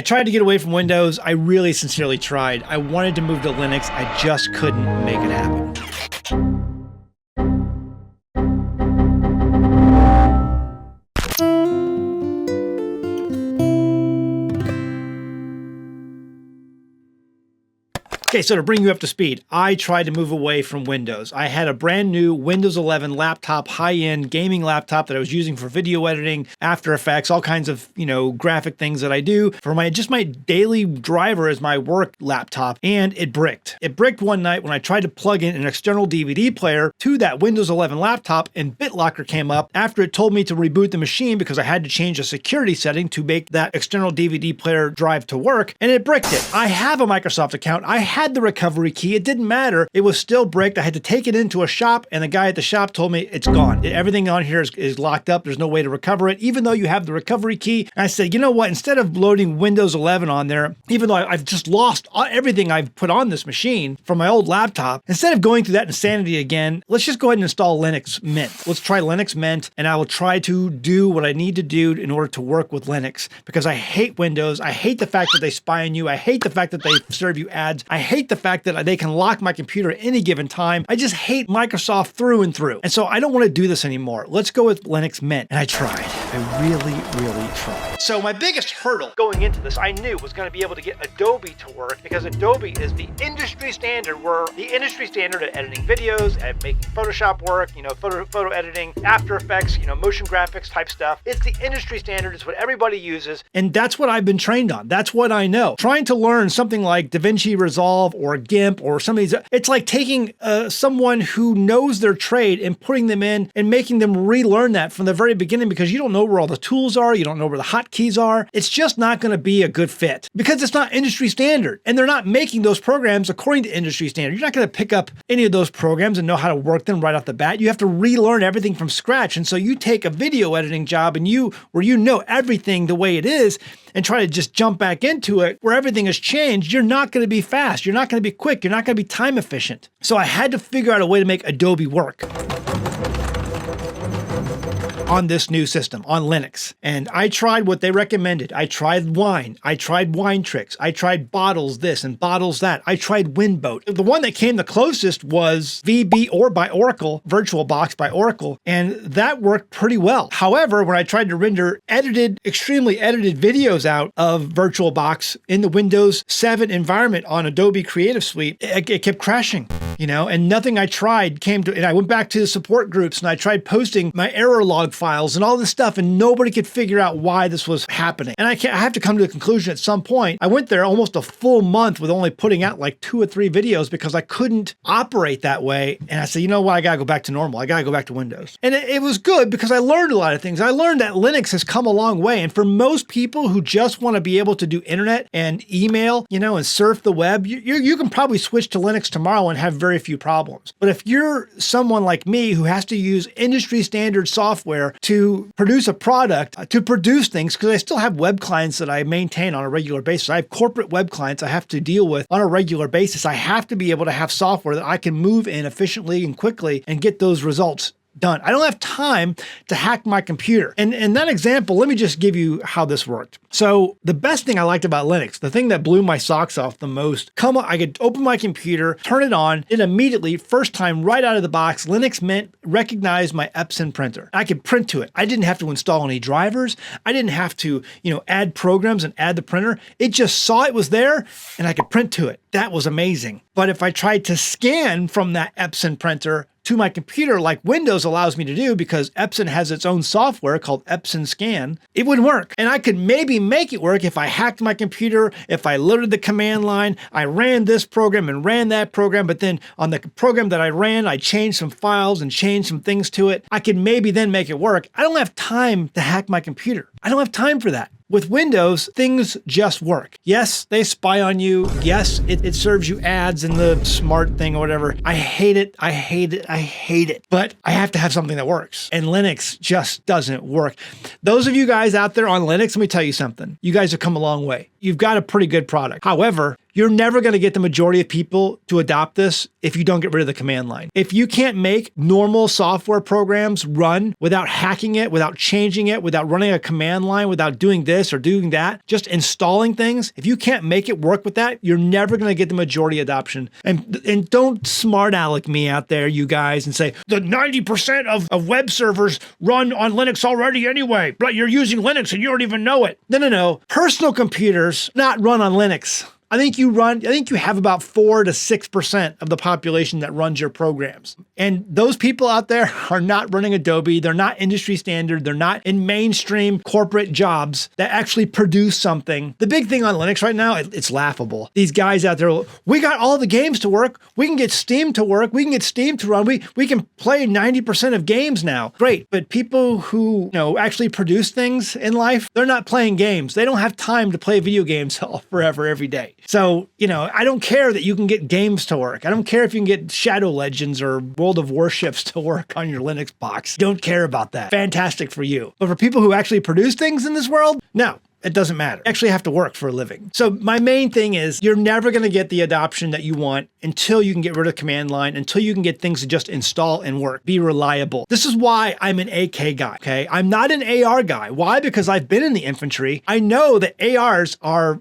I tried to get away from Windows. I really sincerely tried. I wanted to move to Linux. I just couldn't make it happen. Okay, so to bring you up to speed, I tried to move away from Windows. I had a brand new Windows 11 laptop, high-end gaming laptop that I was using for video editing, After Effects, all kinds of, graphic things that I do for my daily driver as my work laptop, and it bricked. It bricked one night when I tried to plug in an external DVD player to that Windows 11 laptop, and BitLocker came up after it told me to reboot the machine because I had to change a security setting to make that external DVD player drive to work, and it bricked it. I have a Microsoft account. I had the recovery key. It didn't matter. It was still bricked. I had to take it into a shop, and the guy at the shop told me it's gone. Everything on here is locked up. There's no way to recover it, even though you have the recovery key. And I said, you know what? Instead of loading Windows 11 on there, even though I've just lost everything I've put on this machine from my old laptop, instead of going through that insanity again, let's just go ahead and install Linux Mint. Let's try Linux Mint, and I will try to do what I need to do in order to work with Linux, because I hate Windows. I hate the fact that they spy on you. I hate the fact that they serve you ads. I hate the fact that they can lock my computer at any given time. I just hate Microsoft through and through. And so I don't want to do this anymore. Let's go with Linux Mint. And I tried. I really tried. So my biggest hurdle going into this, I knew, was going to be able to get Adobe to work, because Adobe is the industry standard. We're the industry standard at editing videos, at making Photoshop work, photo editing, After Effects, motion graphics type stuff. It's the industry standard. It's what everybody uses. And that's what I've been trained on. That's what I know. Trying to learn something like DaVinci Resolve or GIMP or some of these, it's like taking someone who knows their trade and putting them in and making them relearn that from the very beginning, because you don't know where all the tools are. You don't know where the hotkeys are. It's just not going to be a good fit because it's not industry standard, and they're not making those programs according to industry standard. You're not going to pick up any of those programs and know how to work them right off the bat. You have to relearn everything from scratch. And so you take a video editing job where you know everything the way it is, and try to just jump back into it where everything has changed. You're not going to be fast. You're not going to be quick. You're not going to be time efficient. So I had to figure out a way to make Adobe work on this new system, on Linux. And I tried what they recommended. I tried Wine. I tried Wine Tricks. I tried Bottles this and Bottles that. I tried Winboat. The one that came the closest was VB or by Oracle, VirtualBox by Oracle, and that worked pretty well. However, when I tried to render extremely edited videos out of VirtualBox in the Windows 7 environment on Adobe Creative Suite, it kept crashing. And nothing I tried and I went back to the support groups and I tried posting my error log files and all this stuff, and nobody could figure out why this was happening. And I have to come to a conclusion at some point. I went there almost a full month with only putting out like 2 or 3 videos because I couldn't operate that way. And I said, you know what? I got to go back to normal. I got to go back to Windows. And it was good because I learned a lot of things. I learned that Linux has come a long way. And for most people who just want to be able to do internet and email, and surf the web, you can probably switch to Linux tomorrow and have very few problems. But if you're someone like me who has to use industry standard software to produce a product, to produce things, because I still have web clients that I maintain on a regular basis. I have corporate web clients I have to deal with on a regular basis. I have to be able to have software that I can move in efficiently and quickly and get those results done. I don't have time to hack my computer. And in that example, let me just give you how this worked. So the best thing I liked about Linux, the thing that blew my socks off the most, I could open my computer, turn it on, and immediately, first time right out of the box, Linux Mint recognized my Epson printer. I could print to it. I didn't have to install any drivers. I didn't have to, add programs and add the printer. It just saw it was there and I could print to it. That was amazing. But if I tried to scan from that Epson printer to my computer like Windows allows me to do, because Epson has its own software called Epson Scan, it wouldn't work. And I could maybe make it work if I hacked my computer, if I loaded the command line, I ran this program and ran that program, but then on the program that I ran, I changed some files and changed some things to it. I could maybe then make it work. I don't have time to hack my computer. I don't have time for that. With Windows, things just work. Yes, they spy on you. Yes, it serves you ads in the smart thing or whatever. I hate it. I hate it. I hate it. But I have to have something that works. And Linux just doesn't work. Those of you guys out there on Linux, let me tell you something. You guys have come a long way. You've got a pretty good product. However, You're never going to get the majority of people to adopt this if you don't get rid of the command line. If you can't make normal software programs run without hacking it, without changing it, without running a command line, without doing this or doing that, just installing things, if you can't make it work with that, you're never going to get the majority adoption. And don't smart aleck me out there, you guys, and say the 90% of web servers run on Linux already anyway, but you're using Linux and you don't even know it. No. Personal computers not run on Linux. I think you have about 4 to 6% of the population that runs your programs. And those people out there are not running Adobe. They're not industry standard. They're not in mainstream corporate jobs that actually produce something. The big thing on Linux right now, it's laughable. These guys out there, we got all the games to work. We can get Steam to work. We can get Steam to run. We can play 90% of games now. Great. But people who, actually produce things in life, they're not playing games. They don't have time to play video games forever, every day. So, I don't care that you can get games to work. I don't care if you can get Shadow Legends or World of Warships to work on your Linux box. Don't care about that. Fantastic for you. But for people who actually produce things in this world, no. It doesn't matter. You actually have to work for a living. So my main thing is you're never going to get the adoption that you want until you can get rid of the command line, until you can get things to just install and work, be reliable. This is why I'm an AK guy, okay? I'm not an AR guy. Why? Because I've been in the infantry. I know that ARs are,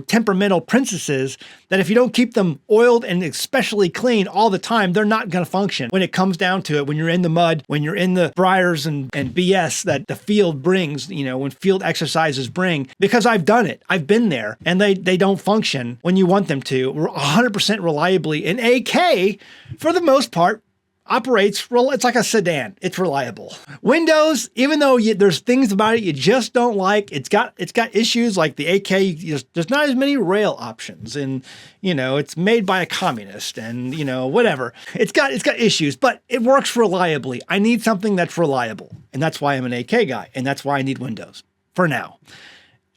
temperamental princesses that if you don't keep them oiled and especially clean all the time, they're not going to function. When it comes down to it, when you're in the mud, when you're in the briars and BS that the field brings, when field exercises bring, because I've done it. I've been there and they don't function when you want them to. 100% reliably. And AK, for the most part, operates, it's like a sedan. It's reliable. Windows, even though there's things about it you just don't like, it's got issues like the AK, there's not as many rail options and, it's made by a communist and, whatever. It's got issues, but it works reliably. I need something that's reliable. And that's why I'm an AK guy. And that's why I need Windows for now.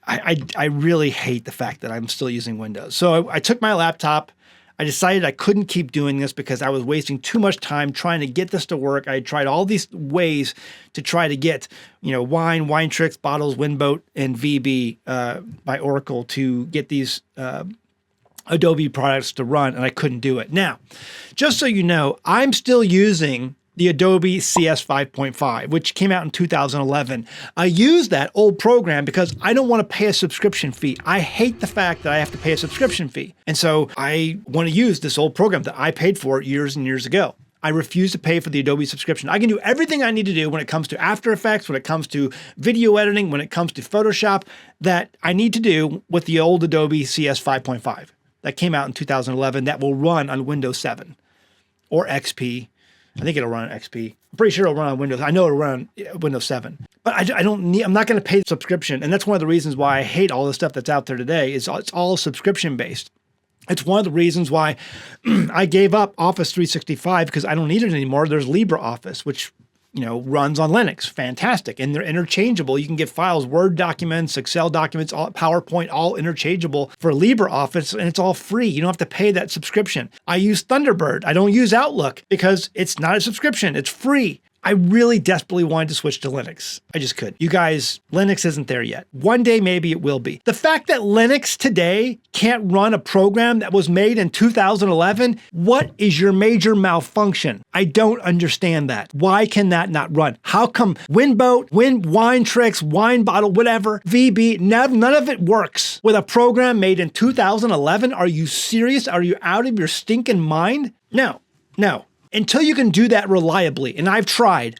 I really hate the fact that I'm still using Windows. So I took my laptop. I decided I couldn't keep doing this because I was wasting too much time trying to get this to work. I had tried all these ways to try to get, Wine Tricks, Bottles, Winboat, and VB by Oracle to get these Adobe products to run, and I couldn't do it. Now, just so you know, I'm still using the Adobe CS 5.5, which came out in 2011. I use that old program because I don't want to pay a subscription fee. I hate the fact that I have to pay a subscription fee. And so I want to use this old program that I paid for years and years ago. I refuse to pay for the Adobe subscription. I can do everything I need to do when it comes to After Effects, when it comes to video editing, when it comes to Photoshop, that I need to do with the old Adobe CS 5.5 that came out in 2011 that will run on Windows 7 or XP. I think it'll run on XP. I'm pretty sure it'll run on Windows. I know it'll run on Windows 7. But I'm not going to pay the subscription. And that's one of the reasons why I hate all the stuff that's out there today is it's all subscription based. It's one of the reasons why I gave up Office 365 because I don't need it anymore. There's LibreOffice, which runs on Linux. Fantastic. And they're interchangeable. You can get files, Word documents, Excel documents, PowerPoint, all interchangeable for LibreOffice, and it's all free. You don't have to pay that subscription. I use Thunderbird. I don't use Outlook because it's not a subscription. It's free. I really desperately wanted to switch to Linux. I just could. You guys, Linux isn't there yet. One day, maybe it will be. The fact that Linux today can't run a program that was made in 2011, what is your major malfunction? I don't understand that. Why can that not run? How come Winboat, Wine Tricks, Wine Bottle, whatever, VB, none of it works with a program made in 2011? Are you serious? Are you out of your stinking mind? No. Until you can do that reliably, and I tried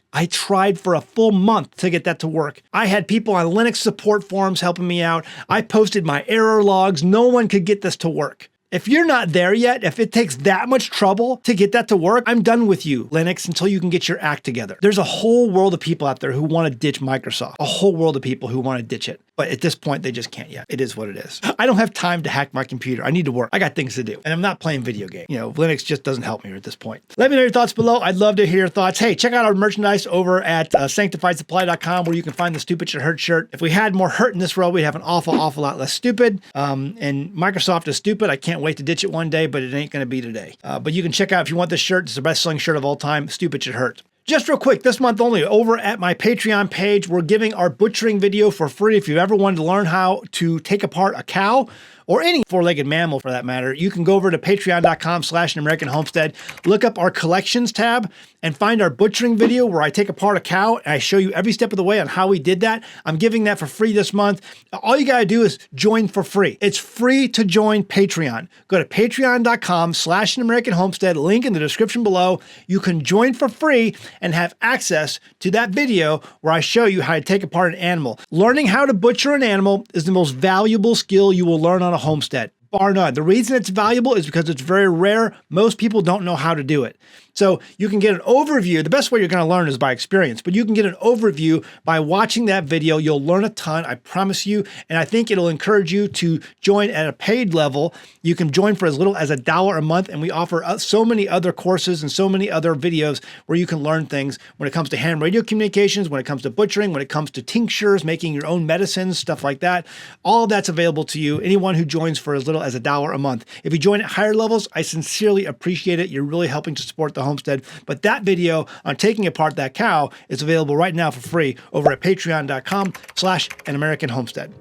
for a full month to get that to work. I had people on Linux support forums helping me out. I posted my error logs. No one could get this to work. If you're not there yet, if it takes that much trouble to get that to work, I'm done with you, Linux, until you can get your act together. There's a whole world of people out there who want to ditch Microsoft, a whole world of people who want to ditch it. But at this point, they just can't yet. It is what it is. I don't have time to hack my computer. I need to work. I got things to do. And I'm not playing video games. Linux just doesn't help me at this point. Let me know your thoughts below. I'd love to hear your thoughts. Hey, check out our merchandise over at sanctifiedsupply.com where you can find the Stupid Should Hurt shirt. If we had more hurt in this world, we'd have an awful lot less stupid. And Microsoft is stupid. I can't wait to ditch it one day, but it ain't going to be today. But you can check out if you want this shirt. It's the best-selling shirt of all time. Stupid Should Hurt. Just real quick, this month only, over at my Patreon page, we're giving our butchering video for free. If you've ever wanted to learn how to take apart a cow, or any four-legged mammal for that matter, you can go over to patreon.com/AnAmericanHomestead, look up our collections tab, and find our butchering video where I take apart a cow and I show you every step of the way on how we did that. I'm giving that for free this month. All you gotta do is join for free. It's free to join Patreon. Go to patreon.com/AnAmericanHomestead, link in the description below. You can join for free and have access to that video where I show you how to take apart an animal. Learning how to butcher an animal is the most valuable skill you will learn on a homestead, bar none. The reason it's valuable is because it's very rare. Most people don't know how to do it. So you can get an overview. The best way you're going to learn is by experience, but you can get an overview by watching that video. You'll learn a ton, I promise you. And I think it'll encourage you to join at a paid level. You can join for as little as $1 a month. And we offer so many other courses and so many other videos where you can learn things when it comes to ham radio communications, when it comes to butchering, when it comes to tinctures, making your own medicines, stuff like that. All of that's available to you. Anyone who joins for as little as $1 a month. If you join at higher levels, I sincerely appreciate it. You're really helping to support the homestead. But that video on taking apart that cow is available right now for free over at patreon.com/AnAmericanHomestead.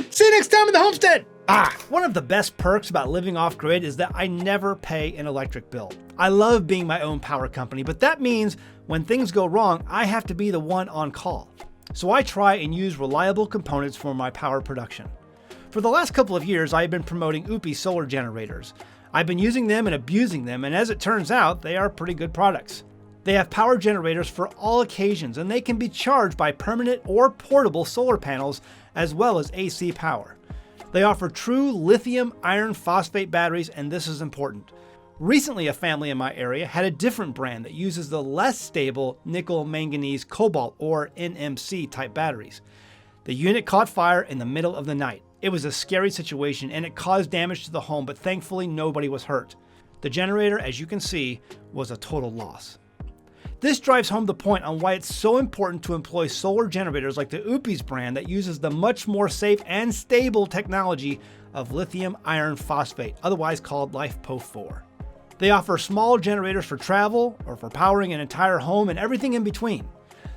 See you next time in the homestead. One of the best perks about living off grid is that I never pay an electric bill. I love being my own power company, but that means when things go wrong, I have to be the one on call. So I try and use reliable components for my power production. For the last couple of years, I have been promoting OUPES solar generators. I've been using them and abusing them, and as it turns out, they are pretty good products. They have power generators for all occasions, and they can be charged by permanent or portable solar panels, as well as AC power. They offer true lithium iron phosphate batteries, and this is important. Recently, a family in my area had a different brand that uses the less stable nickel manganese cobalt, or NMC type batteries. The unit caught fire in the middle of the night. It was a scary situation and it caused damage to the home, but thankfully nobody was hurt. The generator, as you can see, was a total loss. This drives home the point on why it's so important to employ solar generators like the OUPES brand that uses the much more safe and stable technology of lithium iron phosphate, otherwise called LiFePO4. They offer small generators for travel or for powering an entire home and everything in between.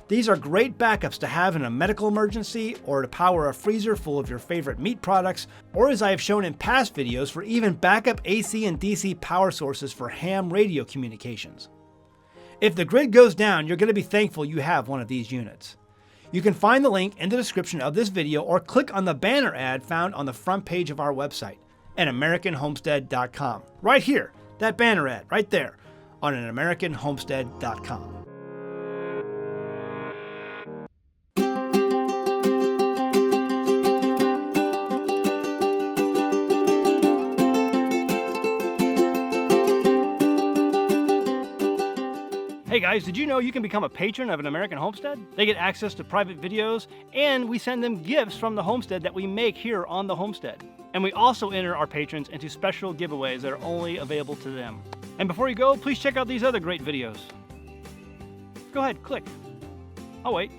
These are great backups to have in a medical emergency, or to power a freezer full of your favorite meat products, or as I have shown in past videos, for even backup AC and DC power sources for ham radio communications. If the grid goes down, you're going to be thankful you have one of these units. You can find the link in the description of this video or click on the banner ad found on the front page of our website, AnAmericanHomestead.com. Right here, that banner ad, right there, on AnAmericanHomestead.com. Hey guys, did you know you can become a patron of An American Homestead? They get access to private videos, and we send them gifts from the homestead that we make here on the homestead. And we also enter our patrons into special giveaways that are only available to them. And before you go, please check out these other great videos. Go ahead, click. I'll wait.